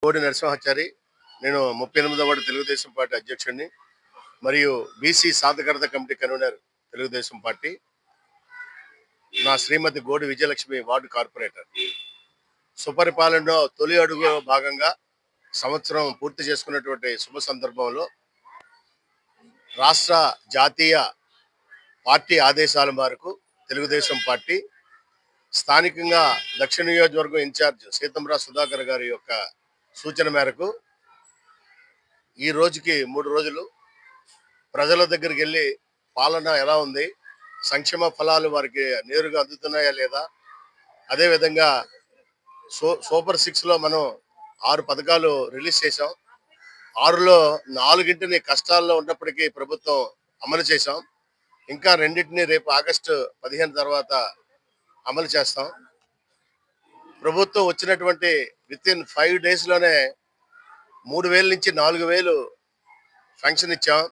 కోడి నరసింహాచారి. నేను 38వ ward Telugu Desam party అధ్యక్షుడిని మరియు బీసీ సాధకర్త కమిటీ కన్వీనర్ తెలుగుదేశం పార్టీ. నా శ్రీమతి గోడి విజయలక్ష్మి వార్డు కార్పొరేటర్. సుపరిపాలనలో తొలి అడుగు భాగంగా సంవత్సరం పూర్తి చేసుకున్నటువంటి శుభ సందర్భంలో రాష్ట్ర జాతీయ పార్టీ ఆదేశాల మేరకు తెలుగుదేశం పార్టీ స్థానికంగా దక్షిణ నియోజకవర్గం ఇన్ఛార్జ్ సీతంరాజ్ సుధాకర్ గారి యొక్క సూచన మేరకు ఈ రోజుకి 3 రోజులు ప్రజల దగ్గరికి వెళ్ళి పాలన ఎలా ఉంది, సంక్షేమ ఫలాలు వారికి నేరుగా అందుతున్నాయా లేదా, అదేవిధంగా సూపర్ 6లో మనం 6 పథకాలు రిలీజ్ చేశాం. 6లో 4 కష్టాల్లో ఉన్నప్పటికీ ప్రభుత్వం అమలు చేశాం. ఇంకా 2 రేపు ఆగస్టు 15 తర్వాత అమలు చేస్తాం. ప్రభుత్వం వచ్చినటువంటి వితిన్ 5 days లోనే 3000 నుంచి 4000 ఫంక్షన్ ఇచ్చాం.